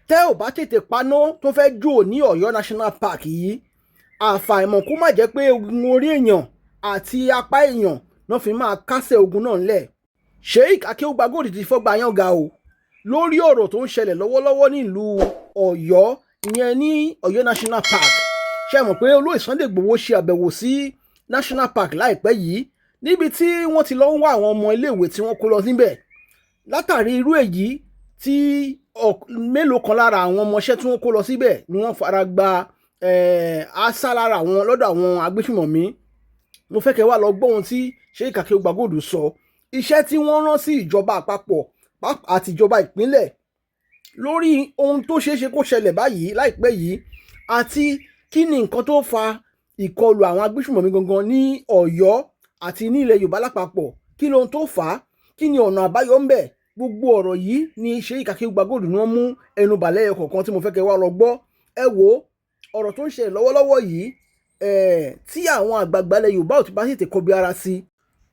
tẹ́ ò bá tètè paná tó fẹ́ jò ní Ọ̀yọ́ National Park yìí àfàìmọ̀ kó má jẹ́ pé ogun orí èèyàn àti apá èèyàn náà fi máa kásẹ̀ ogun náà ńlẹ̀. Sheikh Akeugba Gold ti fọ́gbà yánga o lórí ọ̀rọ̀ tó ń ṣẹlẹ̀ lọ́wọ́lọ́wọ́ nílùú Ọ̀yọ́ ìyẹn ní Ọ̀yọ́ National Park. Ṣé mọ̀ pé olóyè Sunday Igboho ṣe àbẹ̀wò sí National Park láìpẹ́ yìí níbi tí wọ́n ti lọ ń wá àwọn ọmọ iléèwé tí wọ́n kó lọ níbẹ̀ látàrí irú èyí tí mélòó kan lára àwọn ọmọọṣẹ́ tí wọ́n kó lọ síbẹ̀ ni wọ́n fara gba àṣà lára àwọn lọ́dọ̀ àwọn agbésùmọ̀mí. Mo fẹ́ kẹ́ wá lọ gbọ́ ohun tí Sheikh Akeugba Gold sọ, iṣẹ́ tí wọ́n rán sí ìjọba àpapọ̀ àti ìjọba ìpínlẹ̀ lórí ohun tó ṣeé ṣe kó ṣẹlẹ̀ báyìí láìpẹ́ yìí àti kí ni nǹkan tó fa ìkọlù àwọn agbésùmọ̀mí gangan ní Ọ̀yọ́ àti ní ilẹ̀ Yorùbá lápapọ̀, kí ni ohun tó fà á, kí ni ọ̀nà àbáyọ ń bẹ̀. Gbogbo ọ̀rọ̀ yìí ni Sheikh Akeugba Gold ni wọ́n mú ẹnu bàlẹ́ ẹyọ kọ̀ọ̀kan tí mo fẹ́ kẹ́ wá lọ gbọ́. Ẹ wo ọ̀rọ̀ tó ń ṣẹlẹ̀ lọ́wọ́lọ́wọ́ yìí tí àwọn àgbààgbà ilẹ̀ Yorùbá ò ti bá tètè kọbi ara sí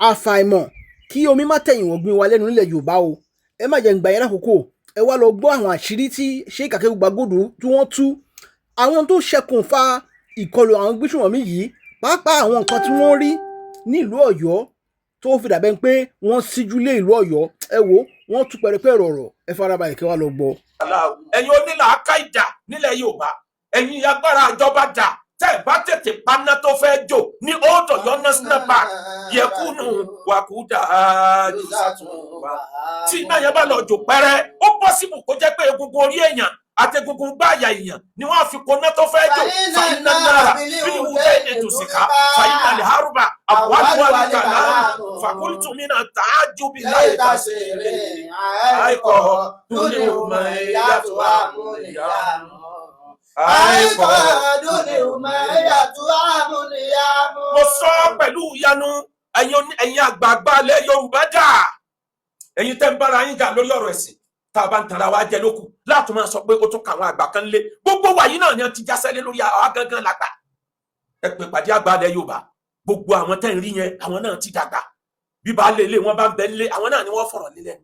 àfàìmọ̀ kí omi má tẹ̀yìn wọ̀gbìn wa lẹ́nu nílẹ̀ Yorùbá o. Ẹ má jẹ́ ń gbà yẹn lákòókò, ẹ wá lọ gbọ́ àwọn àṣírí tí Sheikh Akeugba Gold tí wọ́n tú, àwọn tó ṣẹkùnfà ìkọlù àwọn gbésùmọ̀mí yìí, pàápàá àwọn nǹkan tí wọ́n rí nílùú Ọ̀yọ́ tó fi dàbẹ́ pé wọ́n síjú lé ìlú Ọ̀yọ́. Ẹ wo wọ́n tú pẹ̀rẹ̀pẹ̀rẹ̀ ọ̀rọ̀, ẹ farabalẹ̀ kẹ́ wá lọ gbọ́. ẹ̀yin onílàáká ìjà nílẹ̀ Yorùbá, ẹ̀yin agbára ìjọba jà tẹ́ ẹ̀ bá tètè paná tó fẹ́ jò ní Old Ọ̀yọ́ National Park yẹkùnù wàkúdà jùsàtúnwà. Tí iná yẹn bá lọ jò pẹ́rẹ́, ó pọ́sibù kó jẹ́ pé egungun orí èèyàn àti egungun gbáàyà èèyàn ni wọ́n á fi koná tó fẹ́ jò. fàyínà náírà bíi wúdẹ́ ètò síkà fàyínà lè hárùbà àbúwádùwádù kàná fàkúlùtùmínà tààjùbí láì tàṣẹ̀rẹ̀ àìkọ́ dúnlé ọmọ ìyàtọ̀ àmúlẹ̀yàmù. Mo sọ pẹ̀lú ìyanu ẹ̀yin àgbààgbà ilẹ̀ Yorùbá jà, ẹ̀yin tẹ́ ń bára yín jà lórí ọ̀rọ̀ ẹ̀sìn tá a bá ń tara wa jẹ lókù láti máa sọ pé ó tún kàwọn àgbà kan lé gbogbo wàyí náà ni wọ́n ti jásẹ́lé lórí àwa gangan lágbà. Ẹ pè pàdé àgbà ilẹ̀ Yorùbá, gbogbo àwọn tẹ́ ń rí yẹn àwọn náà ti dàgbà, bí baálé ilé wọn bá ń bẹ nílé àwọn náà ni wọ́n fọ̀rọ̀ nílẹ̀.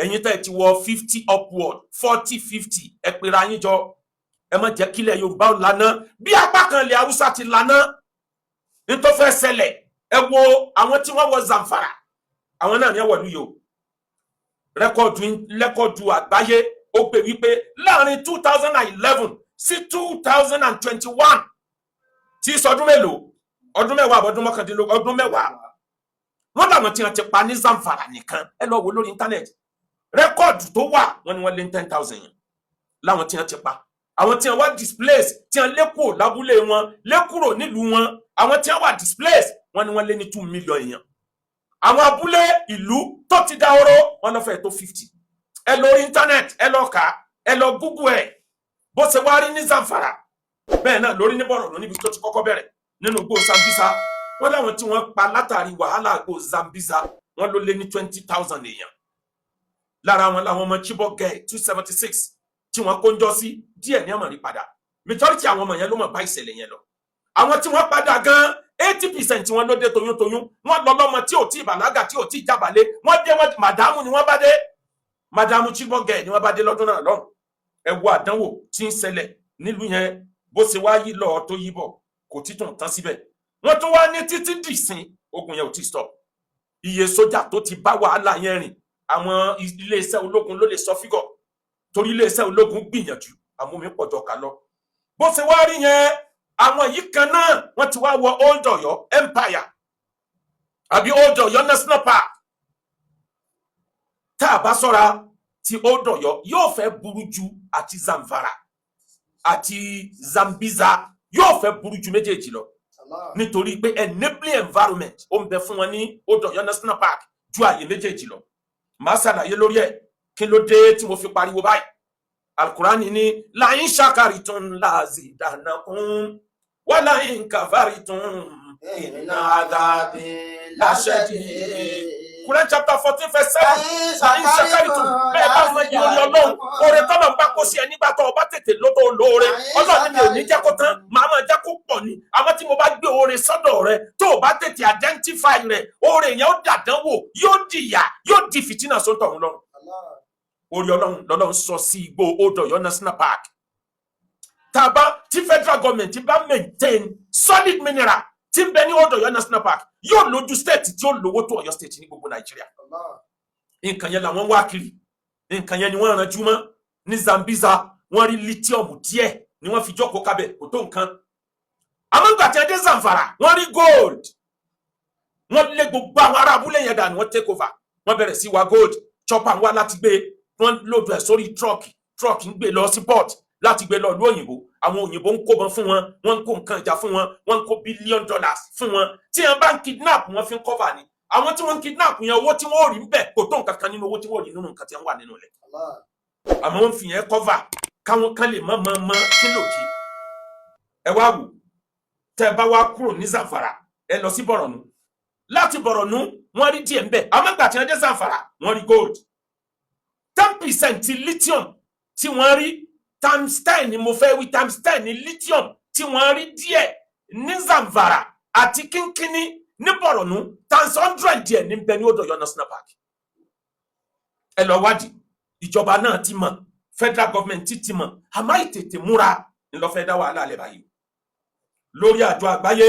Ẹ̀yin tẹ́ ti wọ 50 upward 40 50 ẹ pera yín jọ, ẹ má jẹ́ kílẹ̀ Yorùbá ò lànà bí apá kan ilẹ̀ Haúsá ti lànà ní tó fẹ́ ṣẹlẹ̀. Ẹ wo àwọn tí wọ́n wọ Zamfara, àwọn náà ní ẹ̀wọ̀ lú yìí o. Rẹ́kọ̀dù àgbáyé ó gbé wípé láàrin 2011 sí 2021 tí sọdún mélòó, ọdún mẹ́wàá àbọ̀dún mọ́kàndínlógún, ọdún mẹ́wàá, wọ́n làwọn tí wọ́n ti pa ní Zamfara nìkan, ẹ lọ wo lórí íńtánẹ́ẹ̀tì, rẹ́kọ̀dù tó wà wọ́n ní wọ́n lé 10,000 yẹn láwọn tí wọ́n ti pa. Àwọn tí wọ́n wá displace tí wọ́n lé kúrò lábúlé wọn, lé kúrò nílùú wọn, àwọn tí wọ́n wá displace wọ́n ní wọ́n lé ní 2 million èèyàn. Àwọn abúlé ìlú tó ti dahoro wọ́n lọ fẹ́ tó 50. Ẹ lọ orí internet, ẹ lọ kà, ẹ lọ Google ẹ̀ bó ṣe wá rí ní Zamfara bẹ́ẹ̀ náà lórí ní Borno níbi tó ti kọ́kọ́ bẹ̀rẹ̀ nínú igbó Sambisa. Wọ́n láwọn tí wọ́n pa látàrí wàhálà igbó Sambisa wọ́n ló lé ní 20,000 èèyàn. Lára wọn làwọn ọmọ Chibok girl 276 tí wọ́n kó ń jọ sí díẹ̀ ní àmọ̀rí padà. Majority àwọn ọmọ yẹn ló mọ̀ bá ìṣẹ̀lẹ̀ yẹn lọ. Àwọn tí wọ́n padà gan 80% tí wọ́n ló dé toyúntoyún, wọ́n lọ lọ́mọ tí ò tí ìbàlágà tí ò tí ìjábàlé, wọ́n dé wọ́n màdámù ni wọ́n bá dé, màdámù Chibok girl ni wọ́n bá dé lọ́dún náà lọ́rùn. Ẹ wo àdánwò tí ń ṣẹlẹ̀ nílùú yẹn bó ṣe wá yí lọ tó yí bọ̀ kò títún tán síbẹ̀. Wọ́n tún wá ní títí dìsín ogun yẹn ò tí stop. Iye sójà tó ti bá wàhálà yẹn rìn, àwọn iléeṣẹ́ ológun ló lè sọ fígọ̀, torí iléeṣẹ́ ológun gbìyànjú àmúmi pọ̀jọ kà lọ. Bó ṣe wá rí yẹn, àwọn yìí kan náà wọ́n ti wá wọ Old Ọ̀yọ́ Empire àbí Old Ọ̀yọ́ National Park. Tá a bá sọ́ra ti Old Ọ̀yọ́ yóò fẹ́ burú ju àti Zamfara àti Zambiza yóò fẹ́ burú ju méjèèjì lọ, nítorí pé enabling environment ó ń bẹ fún wọn ní Old Ọ̀yọ́ National Park ju àyè méjèèjì lọ. Màá ṣàlàyé lórí ẹ̀ kí ló dé tí mo fi pariwo báyìí. Al-Qur'ani ní láyín ṣàkàrìtún láàzìdánakún wà láyín kàfàrìtún inna àdàbí láṣẹ́dì. Quran chapter 14 verse 7. Láyín ṣàkàrìtún bẹ́ẹ̀ bá fún ẹni orí Ọlọ́run, oore tọ́lọ̀ ń bá kó sí ẹ nígbà tó ọba tètè ló tó lóore. Ọlọ́run mi ò ní jẹ́ kó tán, màá máa jẹ́ kó pọ̀ ni. Àmọ́ tí mo bá gbé oore sọ́dọ̀ rẹ tó o bá tètè identify rẹ̀, oore yẹn ó dàdánwò, yóò dìyà, yóò di fìtínà sóńtọ̀ ọ̀hún lọ́rùn. orí Ọlọ́run sọ sí igbó Old Ọ̀yọ́ National Park. Tí federal government bá maintain solid mineral tí ń bẹ ní Old Ọ̀yọ́ National Park, yóò lójú state tí ó lówó tó Ọ̀yọ́ state ní gbogbo Nàìjíríà. Nǹkan yẹn làwọn wá kiri, nǹkan yẹn ni wọ́n ranjú mọ́. Ní Zambiza wọ́n rí lithium díẹ̀ ni wọ́n fi jókòó kábẹ̀, kò tó nǹkan. Àmọ́ nígbà tí dé Zamfara wọ́n rí gold, wọ́n lé gbogbo àwọn ará abúlé yẹn dànù, wọ́n take over, wọ́n bẹ̀rẹ̀ sí wa gold. Chopper wá láti gbé, wọ́n lòdù ẹ̀ sórí truck ń gbé lọ sí port láti gbé lọ ìlú òyìnbó. Àwọn òyìnbó ń kó bọn fún wọn, wọ́n ń kó nǹkan ìjà fún wọn, wọ́n ń kó $1 billion fún wọn. Tí wọ́n bá ń kidnap wọ́n fi ń cover ni. Àwọn tí wọ́n ń kidnap yẹn owó tí wọ́n rí ń bẹ̀ kò tó nǹkan kan nínú owó tí wọ́n rí nínú nǹkan tí wọ́n wà nínú ilẹ̀. Àmọ́ wọ́n fi yẹn cover káwọn kan lè mọ́ kílòkì. Ẹ wá wò, tẹ́ bá wá kúrò ní Zamfara ẹ lọ sí Borno. Láti Borno wọ́n rí díẹ̀ ń bẹ̀. Àmọ́ nígbà tí wọ́n dé Zamfara wọ́n rí gold. 10% lithium tí wọ́n rí times 10 ni mo fẹ́ wí, times 10 ni lithium tí wọ́n rí díẹ̀ ní Zamfara àti kínkínní ní Borno times 100 díẹ̀ ní bẹ ní Old Ọ̀yọ́ National Park. Ẹ lọ wádìí, ìjọba náà ti mọ̀, federal government ti mọ̀, àmọ́ ìtètè múra ńlọfẹ́ dá wàhálà lẹ́ báyìí. Lórí àjọ àgbáyé,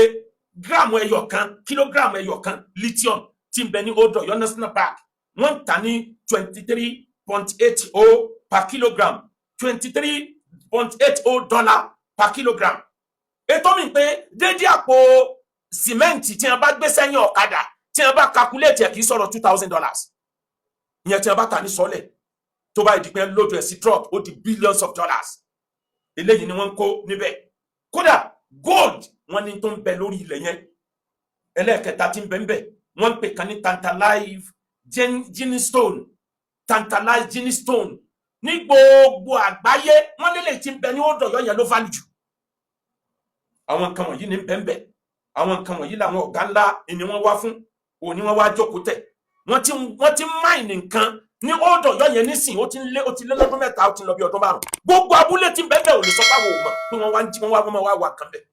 gíráàmù ẹyọ kan, kílógíráàmù ẹyọ kan lithium tí ń bẹ ní Old Ọ̀yọ́ National Park wọ́n ń tà ní $23.80 per kilogram, $23.80 per kilogram. Ètò mi pé dédé àpò sìmẹ́ǹtì tí wọ́n bá gbé sẹ́yìn ọ̀kadà tí wọ́n bá calculate ẹ̀ kì í sọ̀rọ̀ $2,000. Ìyẹn tí wọ́n bá tà ní sọ́lẹ̀ tó bá ìdípẹ́ lójú ẹ̀ sí truck ó di billions of dollars. Eléyìí ni wọ́n ń kó níbẹ̀. Kódà gold wọ́n ní tó ń bẹ lórí ilẹ̀ yẹn. Ẹlẹ́ẹ̀kẹta tí ń bẹ ń bẹ wọ́n ń pè kan ní tantalite gemstone, tantalite gemstone. Ní gbogbo àgbáyé wọ́n lélẹ̀ tí ń bẹ ní Old Ọ̀yọ́ yẹn ló value jù. Àwọn nǹkan wọ̀nyí ní ń bẹ. Àwọn nǹkan wọ̀nyí làwọn ọ̀gá ńlá ni wọ́n wá fún, òní wọ́n wá jókòó tẹ̀. Wọ́n ti mine nǹkan ní Old Ọ̀yọ́ yẹn nísìn ó ti lé lọ́dún mẹ́ta, ó ti lọ bí ọdún márùn. Gbogbo abúlé tí ń bẹ bẹ́ẹ̀ ò lè sọ pé àwọn ò mọ̀ pé wọ́n wá wà kan bẹ̀.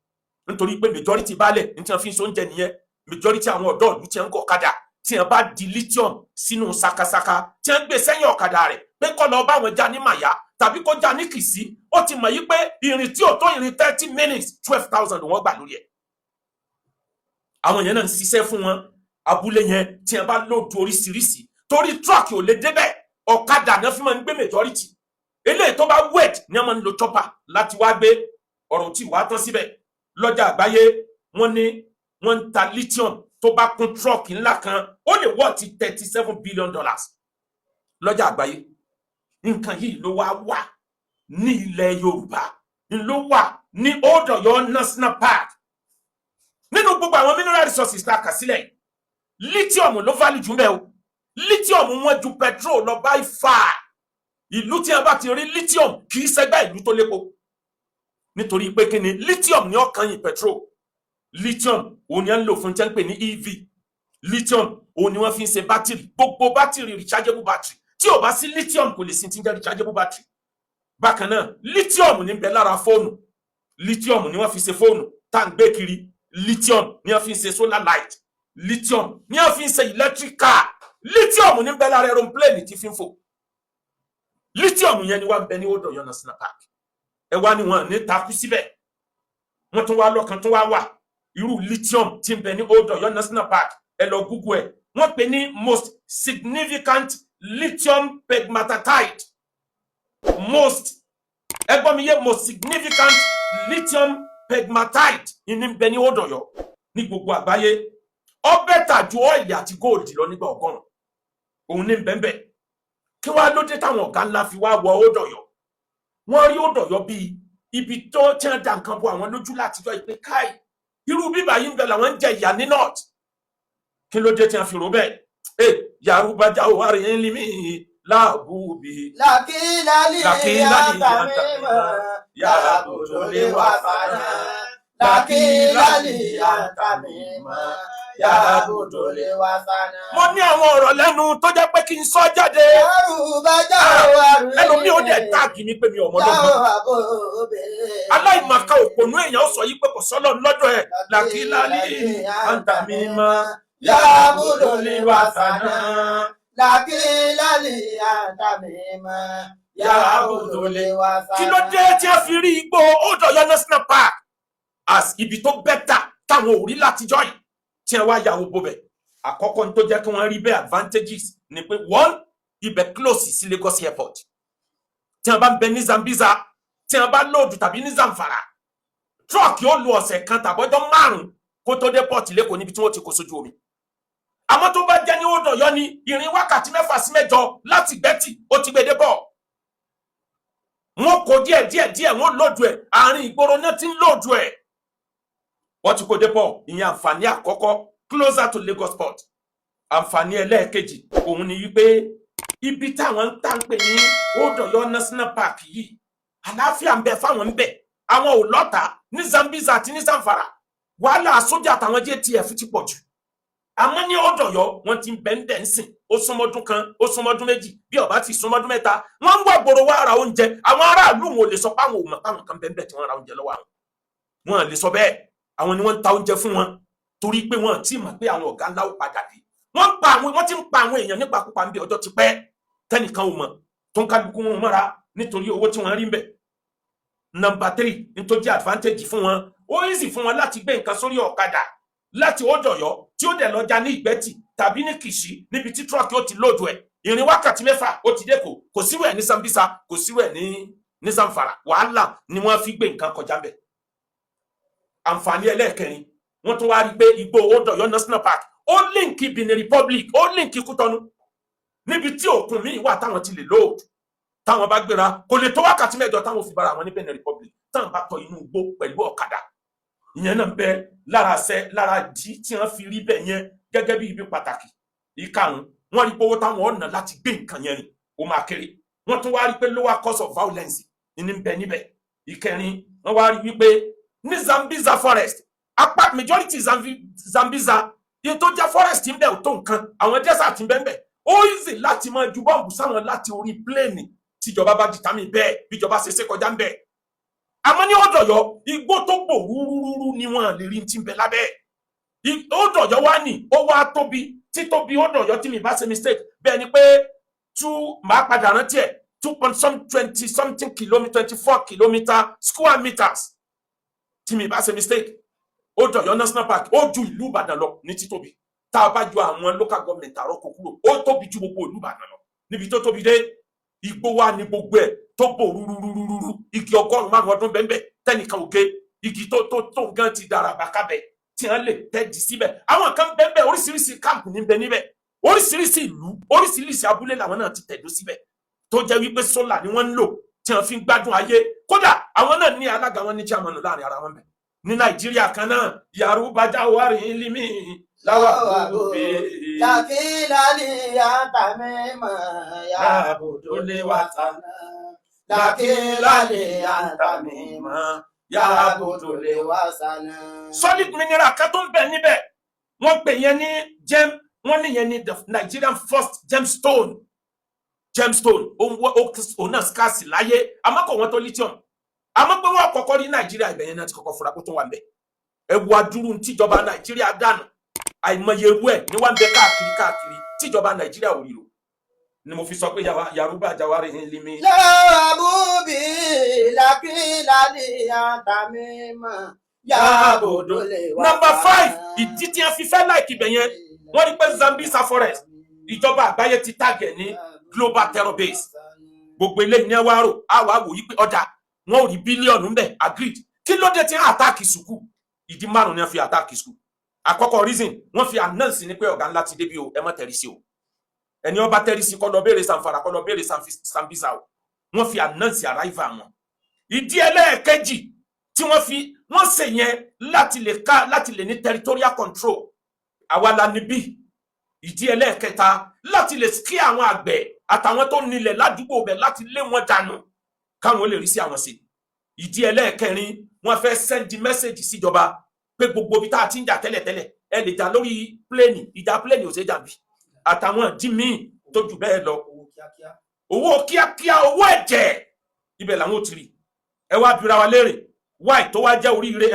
Nítorí pé majority baálẹ̀ ní tí wọ́n fi ń so oúnjẹ nìyẹn. Majority àwọn ọ̀dọ́ ìlú tí wọ́n ń gọ̀ ọ̀kadà tí wọ́n bá di lithium sínú sakasaka tí wọ́n gbé sẹ́yìn ọ̀kadà rẹ̀ pé kọ́ lọ bá wọn já ní Màyá tàbí kó já ní Kìsí, ó ti mọ̀ yí pé ìrìn tí ò tó ìrìn 30 minutes 12,000 wọ́n gbà lórí ẹ̀. Àwọn yẹn náà ń ṣiṣẹ́ fún wọn. Abúlé yẹn tí wọ́n bá lòdù oríṣiríṣi torí truck ò lè débẹ̀, ọ̀kadà náà fi máa ń gbé majority. Eléyìí tó bá wet ni wọ́n máa ń lo chopper láti wá gbé. Ọ̀rọ̀ tí wàá tán síbẹ̀. Lọ́jà àgbáyé wọ́n ní wọ́n ń ta lithium tó bá kún truck ńlá kan ó lè wọ́ ti $37 billion lọ́jà àgbáyé. Nǹkan yìí ló wà ní ilẹ̀ Yorùbá, ló wà ní Old Ọ̀yọ́ National Park. Nínú gbogbo àwọn mineral resources tá a kà sílẹ̀, lithium ló value jù ń bẹ o. Lithium wọ́n ju petrol lọ by far. Ìlú tí a bá ti rí lithium kì í ṣẹgbẹ́ ìlú tó lépo. Nítorí pé kí ni lithium ní ọ̀kan yìí petrol. Lithium òun ni a ń lò fún tí wọ́n ń pè ní EV. Lithium òun ni wọ́n fi ń ṣe bátìrì, gbogbo bátìrì rechargeable battery. Tí ò bá sí lithium kò lè sí tí ń jẹ́ rechargeable battery. Bákan náà lithium ní ń bẹ lára fóònù. Lithium ni wọ́n fi ṣe fóònù tá ń gbé kiri. Lithium ni wọ́n fi ń ṣe solar light. Lithium ni wọ́n fi ń ṣe electric car. Lithium ní ń bẹ lára aeroplane tí fi ń fò. Lithium yẹn ni wọ́n ń bẹ ní Old Ọ̀yọ́ National Park. Ẹ wá ní wọn ní takú síbẹ̀. Wọ́n tún wá lọ́kàn tún wá wà. Irú lithium tí ń bẹ ní Old Ọ̀yọ́ National Park ẹ lọ Google ẹ̀. Wọ́n pè ní most significant lithium pegmatite. Most significant lithium pegmatite ní ń bẹ ní Old Ọ̀yọ́ ní gbogbo àgbáyé. Ó bẹ́tà ju oil àti gold lọ nígbà ọgọ́rùn. Òun ní bẹ́ẹ̀. Kí wá ló dé táwọn ọ̀gá ńlá fi wá wọ Old Ọ̀yọ́? Wọ́n rí Old Ọ̀yọ́ bí ibi tó tí wọ́n dá nǹkan bọ àwọn lójú látijọ́ ìpè káì. Irú bíbá yìí ń bẹ làwọn ń jẹ ìyà ní north. Kí ló dé tí wọ́n fi rò bẹ́ẹ̀? Yorùbá já wà rí ń límì láàbùbí. Làkìlálì àtàmímọ̀ yàgò tó lè wà fànà. Làkìlálì àtàmímọ̀ yàgò tó lè wà fànà. Mo ní àwọn ọ̀rọ̀ lẹ́nu tó jẹ́ pé kí n sọ jáde. Yorùbá já wà rí. Ẹnu mi ò dẹ̀ táàgì mi pé mi ò mọ̀ lọ́gbọ́n. Aláìmọ̀ká òpònú èèyàn sọ yí pé kò sọ́lọ́ lọ́dọ̀ ẹ̀. Làkìlálì àtàmímọ̀ yàgò tó lè wà fànà. Làkìlá lè àtàmìmọ̀. Yàbùdó lè wá sálà. kí ló dé tí a fi rí igbó Old Ọ̀yọ́ National Park as ibi tó bẹ́tà táwọn ò rí látijọ́ yìí tí wọ́n wá yàwó bobẹ̀? Àkọ́kọ́ ní tó jẹ́ kí wọ́n rí bẹ́ẹ̀ advantages ni pé one, ibẹ̀ close sí Lagos airport. Tí wọ́n bá ń bẹ ní Zambiza, tí wọ́n bá lóòdù tàbí ní Zamfara, truck yóò lo ọ̀sẹ̀ kan tàbọ́jọ́ 5 kó tó dé port lẹ́kọ̀ọ́ níbi tí wọ́n ti kó sójú omi. Àmọ́ tó bá jẹ́ ní Old Ọ̀yọ́ ni ìrìn wákàtí 6 sí 7 láti Gbẹ́tì ó ti gbé dé bọ̀. Wọ́n kó díẹ̀ wọ́n lóòdù ẹ̀, àárín ìgboro náà ti ń lóòdù ẹ̀. Wọ́n ti kó dé bọ̀, ìyẹn àǹfààní àkọ́kọ́, closer to Lagos port. Àǹfààní ẹlẹ́ẹ̀kejì òun ni wípé ibi táwọn ń tà ń pè ní Old Ọ̀yọ́ National Park yìí, àlàáfíà ń bẹ fáwọn ń bẹ. Àwọn ò lọ́tà ní Zambiza àti ní Zamfara. Wàhálà sójà àtàwọn JTF ti pọ̀ jù. Àmọ́ ní Old Ọ̀yọ́ wọ́n ti ń bẹ ń dẹ̀ ń sìn. Ó súnmọ́dún kan, ó súnmọ́dún méjì, bí ó bá ti súnmọ́dún mẹ́ta. Wọ́n ń wá gbòòrò wá ra oúnjẹ. Àwọn aráàlú wọn ò lè sọ pé àwọn ò mọ̀ páwọn kan bẹ́ẹ̀ tí wọ́n ra oúnjẹ lọ́wọ́ àwọn. Wọ́n lè sọ bẹ́ẹ̀. Àwọn ni wọ́n ń ta oúnjẹ fún wọn. Torí pé wọ́n ti mọ̀ pé àwọn ọ̀gá ńlá ó padà dé. Wọ́n ti ń pa àwọn èèyàn nípakúpa ń bí ọjọ́ ti pẹ́. Tẹ́nìkan ò mọ̀ tó ń kálukú wọn mọ́ra nítorí owó tí wọ́n rí ń bẹ̀. Number 3, nítorí advantage fún wọn, ó easy fún wọn láti gbé nǹkan sórí ọ̀kadà láti Old Ọ̀yọ́ tí ó dẹ̀ lọ́jà ní Ìgbẹ́tì tàbí ní Kìṣí níbi tí truck yóò ti lóòdù ẹ̀. Ìrìn wákàtí 6 ó ti dẹ́kọ̀, kò sírú ẹ̀ ní Zambiza, kò sírú ẹ̀ ní Zamfara. Wàhálà ni wọ́n fi gbé nǹkan kọjá ń bẹ̀. Àǹfààní ẹlẹ́ẹ̀kẹrin, wọ́n tún wá rí pé igbó Old Ọ̀yọ́ National Park ó líǹkì Benin Republic, ó líǹkì Kútọ́nù níbi tí òkun míì wà táwọn ti lè lóòdù. Táwọn bá gbéra kò lè tó wákàtí 7 táwọn fi bára wọn ní Benin Republic táwọn bá tọ inú igbó pẹ̀lú ọ̀kadà. Ìyẹn náà bẹ lára dí tí wọ́n fi rí bẹ́ẹ̀ yẹn gẹ́gẹ́ bí ibi pàtàkì. Ìkarùn, wọ́n rí pé owó táwọn ọ̀nà láti gbé nǹkan yẹn rìn ó máa kéré. Wọ́n tún wá rí pé lower cost of violence ní bẹ níbẹ̀. Ìkẹrin, wọ́n wá rí wípé ní Zambiza forest, apá majority Zambiza iye tó jẹ́ forest ń bẹ ò tó nǹkan, àwọn desert ń bẹ ń bẹ. Ó easy láti máa ju bọ́ǹbù sáwọn láti orí pléènì tíjọba bá dìtámì bẹ́ẹ̀ bíjọba ṣe kọjá ń bẹ̀. Àmọ́ ní Old Ọ̀yọ́ igbó tó gbò rúrúrú ni wọ́n lè rí ti ń bẹ lábẹ́. Old Ọ̀yọ́ wá ní ó wá tóbi títóbi Old Ọ̀yọ́ tí mi bá ṣe mistake bẹ́ẹ̀ ni pé máa padà rántí ẹ̀ 2.20 something kilometer 24 kilometer square meters tí mi bá ṣe mistake. Old Ọ̀yọ́ National Park ó ju ìlú Ìbàdàn lọ ní títóbi. Tá a bá ju àwọn local government àrọ́kọ kúrò ó tóbi ju gbogbo ìlú Ìbàdàn lọ. Níbi tó tóbi dé igbó wa ní gbogbo ẹ̀ tó bò rúrúrúrú, igi 100 ọdún bẹ́ẹ̀ tẹ́nìkan òkè, igi tó gan ti dára bàkábẹ̀ tí wọ́n lè tẹ́dí síbẹ̀. Àwọn kan bẹ́ẹ̀ oríṣiríṣi camp ní bẹ níbẹ̀, oríṣiríṣi ìlú, oríṣiríṣi abúlé làwọn náà ti tẹ̀dó síbẹ̀ tó jẹ́ wípé sólà ni wọ́n ń lò tí wọ́n fi ń gbádùn ayé. Kódà àwọn náà ní alága wọn ní chairman láàrin ara wọn bẹ̀. Ní Nàìjíríà kan náà, Yaruba Jawari Limi láwà gbogbo Làkìlá lè àtàmìmọ̀. Yàbùdó lè wá sálà. Làkìlá lè àtàmìmọ̀. Yàbùdó lè wá sálà. Solid mineral kan tó ń bẹ níbẹ̀, wọ́n pè yẹn ní wọ́n ní yẹn ní the Nigerian first gemstone. Òun náà scarce láyé, àmọ́ kò wọ́n tó lithium. Àmọ́ pé wọ́n kọ́kọ́ rí Nàìjíríà ibẹ̀ yẹn náà ti kọ́kọ́ fura kó tó wà ń bẹ̀. Ẹ wo adúrú tíjọba Nàìjíríà dànù. Àìmọye irú ẹ̀ ní wọ́n ń bẹ káàkiri tíjọba Nàìjíríà ò rí lò. Ni mo fi sọ pé Yaruba Jawari Limi. Làbúbí làkìlá lè àtàmìmọ̀. Yàbùdó lè wá sálà. Number 5, ìdí tí wọ́n fi fẹ́ láìkí ibẹ̀ yẹn, wọ́n rí pé Zambiza forest, ìjọba àgbáyé ti tàgẹ̀ ní global terror base. Gbogbo eléyìí ní ẹwà rò, àwa wò yí pé ọjà wọn ò rí bílíọ̀nù ń bẹ̀, agreed. Kí ló dé tí wọ́n àtàkì sùkú? Ìdí 5 ni wọ́n fi àtàkì sùkú. Àkọ́kọ́ reason, wọ́n fi announce ní pé ọ̀gá ńlá ti débi o, ẹ má tẹ̀rí sí o. Ẹni ó bá tẹ̀rí sí kó lọ béèrè Zamfara, kó lọ béèrè Zambiza o. Wọ́n fi announce arrival wọn. Ìdí ẹlẹ́ẹ̀kejì tí wọ́n ṣe yẹn láti lè ní territorial control. Àwa la níbí. Ìdí ẹlẹ́ẹ̀kẹta láti lè kí àwọn àgbẹ̀ àtàwọn tó nílẹ̀ ládùúgbò bẹ̀ láti lé wọn dànù káwọn lè rí sí àwọn sí. Ìdí ẹlẹ́ẹ̀kẹrin, wọ́n fẹ́ send message síjọba pé gbogbo ibi tá a ti ń jà tẹ́lẹ̀tẹ́lẹ̀ ẹ lè jà lórí pléènì, ìjà pléènì ò ṣe jà bí. Àtàwọn ìdí míì tó jù bẹ́ẹ̀ lọ. Owó kíákíá, owó ẹ̀jẹ̀, ibẹ̀ làwọn ò ti rí. Ẹ wá bira wa léèrè, why tó wá jẹ́ oríire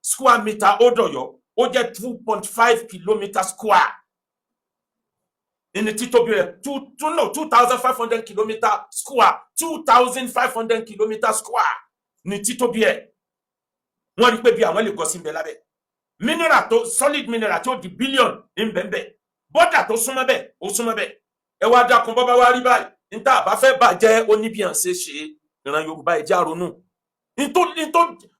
square meter Old Ọ̀yọ́ ó jẹ́ 2.5 kilometer square. ní títóbi rẹ̀ 2,500 kilometer square 2,500 kilometer square ní títóbi ẹ̀. wọ́n rí pé bí àwọn lè gọ́ sí ń bẹ lábẹ́ mineral tó solid mineral tó di billion ń bẹ ń bẹ bọ́dà tó súnmọ́ bẹ́ẹ̀ ó súnmọ́ bẹ́ẹ̀. ẹ wá dákun bọ́ bá wá rí báyìí níta àbá fẹ́ bàjẹ́ oníbíyànṣe ṣe ìran Yorùbá ẹ̀jẹ̀ àrònú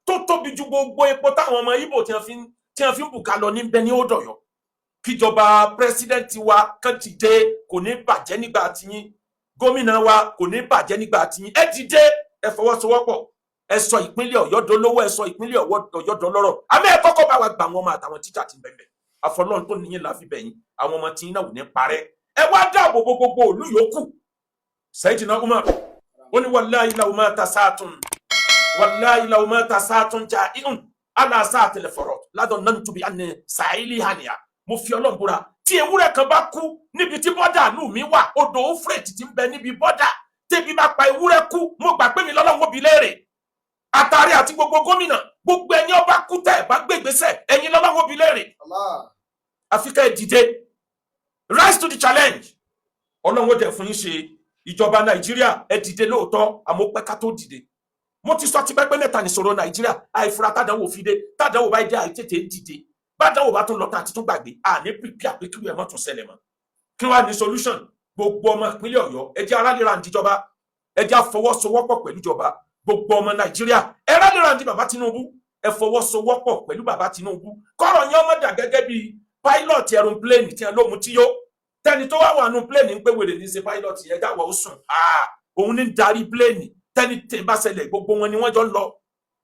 tó tóbi ju gbogbo epo táwọn ọmọ Ìgbò tí wọ́n fi ń bùkà lọ níbẹ̀ ní Ọ̀dọ̀yọ̀. kíjọba pírẹsidẹ́ǹtì wa kàn dìde, kò ní bàjẹ́ nígbà tiyín. gómìnà wa kò ní bàjẹ́ nígbà tiyín. ẹ dìde, ẹ fọwọ́sowọ́pọ̀, ẹ sọ ìpínlẹ̀ Ọ̀yọ́ dolówó, ẹ sọ ìpínlẹ̀ Ọ̀yọ́ dọlọ́rọ̀. àmì ẹ kọ́kọ́ bá wa gbà wọn ọmọ àtàwọn tíjà ti bẹ̀bẹ̀. àfọlọ́run tó níyìn láfi bẹ̀yìn, àwọn ọmọ tí náà ò ní parẹ́. ẹ wá dáàbò bo gbogbo òlú yòókù. Sayyidina Umar ó ní wallahi law mata sa'atun wallahi law mata sa'atun ja'in ala sa'atil farat ladannantu bi anni sa'ili haniya. mo fi Ọlọ́run búra, tí ewúrẹ́ kan bá kú níbi tí bọ́dà ìlú mi wà, odò Euphrates ti ń bẹ níbi bọ́dà, tẹ́bi bá pa ewúrẹ́ kú, mo gbà pé mi lọ́lọ́run ó bi léèrè. Àtàrí àti gbogbo gómìnà, gbogbo ẹni ọba kú tẹ́ ẹ̀ bá gbé ìgbésẹ̀, ẹ̀yin lọ́lọ́run ó bi léèrè. àfi ká ẹ dìde, rise to the challenge. Ọlọ́run ó dẹ̀ fún yín ṣe. ìjọba Nàìjíríà ẹ dìde lóòótọ́, àmọ́ pẹ́ ká tó dìde. mo ti sọ ti pẹ́pẹ́ mẹ́ta nìṣòro Nàìjíríà, àìfura tádàwọ̀ fi dé, tádàwọ̀ bá dé àìtètè dìde, bádàwọ̀ bá tún lọ tán àti tún gbàgbé, àní pípí àpékíwì ẹ̀ mọ́ tún ṣẹlẹ̀ mọ́. kí wàá ní solution? gbogbo ọmọ ìpínlẹ̀ Ọ̀yọ́ ẹ jẹ́ aráàlera ǹdíjọba, ẹ jẹ́ àfọwọ́sowọ́pọ̀ pẹ̀lú ìjọba. gbogbo ọmọ Nàìjíríà ẹ rálera ǹdí bàbá Tinubu, ẹ fọwọ́sowọ́pọ̀ pẹ̀lú bàbá Tinubu. kọ́rọ̀ yẹn ọmọ dà gẹ́gẹ́ bí pilot aeroplane tí ẹ lóhun tí yó, tẹni tó wá wà nù plane ń pé wèrè ní ṣe pilot yẹn dáwọ̀ ó sùn, òun ní darí plane, tẹni tẹ̀ bá ṣẹlẹ̀ gbogbo wọn ni wọ́n jọ ń lọ.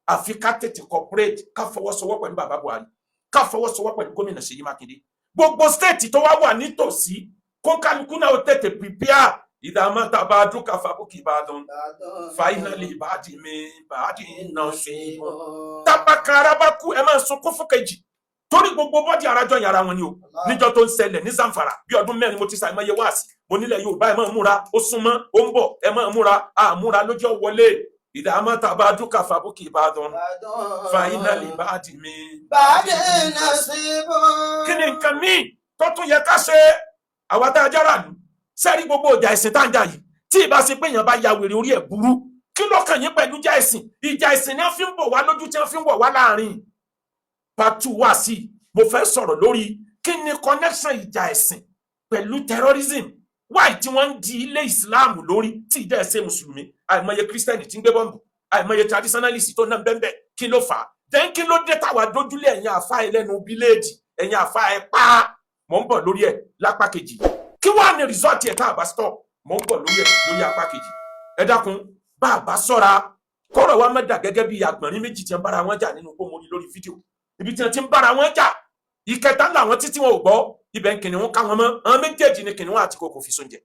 àfi ká tètè corporate, ká fọwọ́sowọ́pọ̀ pẹ̀lú bàbá Buhari, ká fọwọ́sowọ́pọ̀ pẹ̀lú gómìnà Ṣèyí Mákindé. gbogbo state tó wá wà nítòsí kó kálukú náà ó tètè prepare. ìdààmú tàbá dúkà fàbùkì Ìbàdàn finally ìbàdí mi ìbàdí náà ṣe. tábàkàrà bá kú ẹ máa sunkún fún kejì, torí gbogbo bọ́dì arajọ yàrá wọn ni o. níjọ́ tó ń ṣẹlẹ̀ ní Zamfara bí ọdún mẹ́rin mo ti ṣàìmọye wáàsí, mo nílẹ̀ Yorùbá ẹ máa múra, ó súnmọ́ ó ń bọ̀, ẹ máa múra, àmúra lójó wọlé. ìdààmú tàbá dúkà fàbùkì Ìbàdàn finally ìbàdí mi ìbàdí náà ṣe. kí ni nǹkan míì tó tún yẹ ká ṣe? àwa tá a jára lù sẹ́rí gbogbo ìjà ẹ̀sìn tá ń jà yìí, tí ìbá ṣe pé èèyàn bá ya wèrè orí ẹ̀ burú, kí ló kàn yín pẹ̀lú ìjà ẹ̀sìn? ìjà ẹ̀sìn ni wọ́n fi ń bọ̀ wá lójú, tí wọ́n fi ń wọ̀ wá láàrin. part 2 wá sí, mo fẹ́ sọ̀rọ̀ lórí kí ni connection ìjà ẹ̀sìn pẹ̀lú terrorism. why tí wọ́n ń di ilé Islam lórí tí ìjà ẹ̀sìn mùsùlùmí, àìmọye Christian tí ń gbé bọ́ǹbù, àìmọye traditionalist tó náà bẹ́ẹ̀ kí ló fà á? then kí ló dé táwa dójúlé ẹ̀yin àfa ẹlẹ́nu bíléèdì, ẹ̀yin àfa ẹ̀ pa. mò ń bọ̀ lórí ẹ̀ lápá kejì. kí wàá ní result ẹ̀ tá a bá stop? mò ń bọ̀ lórí ẹ̀ lórí apá kejì. ẹ dákun, bá a bá sọ́ra kọ́rọ̀ wa má dà gẹ́gẹ́ bí àgbọ̀nrín méjì tí ń bára wọn jà nínú gbòmòrì lórí fídíò. ibi tí wọ́n ti ń bára wọn jà, ìkẹta làwọn títí wọn ò gbọ́, ibẹ̀ ń kìnìún ká wọn mọ́. àwọn méjèèjì ni kìnìún àti kòkò fi sóúnjẹ.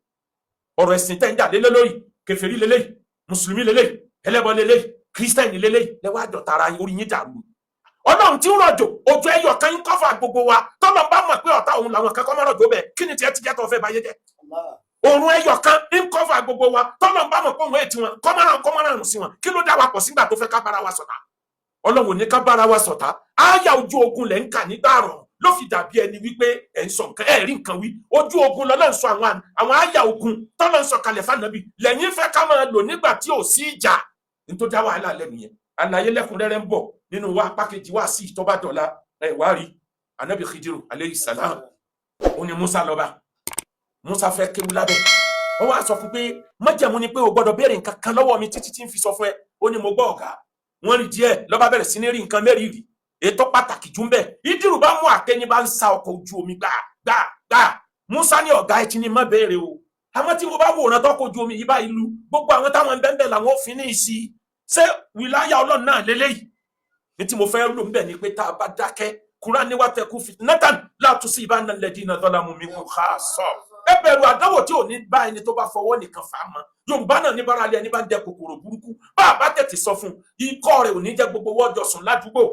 ọ̀rọ̀ ẹ̀sìn tẹ́ ń jà lélẹ́ lórí, kèfèrí lélẹ́yìí, mùsùlùmí lélẹ́yìí, ẹlẹ́bọ lélẹ́yìí, kírísítẹ́nì lélẹ́yìí, lẹ́wọ́ àjọta ara orí yín dàrú. Ọlọ́run tí ń rọ̀jò, òjò ẹyọ kan ń kọ́fà gbogbo wa, tọ́lọ́ bá mọ̀ pé ọ̀tá òun làwọn kan kọ́ mọ́ rọ̀jò bẹ́ẹ̀, kí ni tiẹ̀ ti jẹ́ tó fẹ́ báyé jẹ́? òrùn ẹyọ kan ń kọ́fà gbogbo wa, tọ́lọ́ bá mọ̀ pé òun ètí wọn kọ́mọ́ràn sí wọn, kí ló dá wa pọ̀ sígbà tó fẹ́ ká bára wa ṣọ̀tá? Ọlọ́run ní ká bára wa ṣọ̀tá. ááyà ojú ogun lẹ́ ń kà nígbà rọ̀ ló fi dàbí ẹni wípé ẹ̀ ń sọ nǹkan ẹ̀ rí nǹkan wí. ojú ogun lọ́lọ́ ń sọ àwọn ááyà ogun tọ́lọ́ ń sọ kalẹ̀ fànàbí lẹ́yìn fẹ́ ká máa lò nígbà tí ò sí ìjà. ní tó dá wàhálà lẹ́nu yẹn, àlàyé lẹ́kùnrẹ́rẹ́ ń bọ̀ nínú wa pákéjì wá sí ìtọ́ba dọ̀la ẹ̀ wá rí. Ànábì Khidiru aleyhi salam, ó ní Musa lọ́ba, Musa fẹ́ kéwú lábẹ́, ó wá sọ fún pé májẹ̀mú ni pé o gbọ́dọ̀ béèrè nǹkan kan lọ́wọ́ mi títí tí ń fi sọ fún ẹ. ó ní mo gbọ́ ọ̀gá. wọ́n rí díẹ̀ lọ́ba bẹ̀rẹ̀ sí ní rí nǹkan mẹ́rin rí. ètò pàtàkì jù ń bẹ̀, Khidiru bá mú àtẹni bá ń sa ọkọ̀ ojú omi gbà. Musa ní ọ̀gá ẹ ti ní má béèrè o, àwọn tí mo bá wòran tọkọ̀ ojú omi yìí bá ìlú gbogbo àwọn táwọn bẹ́ẹ̀ làwọn òfin ní ìsí. ṣé wìláyà Ọlọ́run náà lélẹ́yìí? ní tí mo fẹ́ lò ń bẹ̀ ni pé tá a bá dákẹ́, Kùránì ní wàtẹ́kù fitnatan la tusibanna alladhina zalamu minkum khassa. ẹ bẹ̀rù àdánwò tí ò ní bá ẹni tó bá fọwọ́ nìkan fà á mọ́. Yorùbá náà ní bára lé ẹni bá ń jẹ kòkòrò burúkú, bá a bá tètè sọ fún ikọ́ rẹ̀ ò ní jẹ́ gbogbo wọ́jọ sùn ládùúgbò.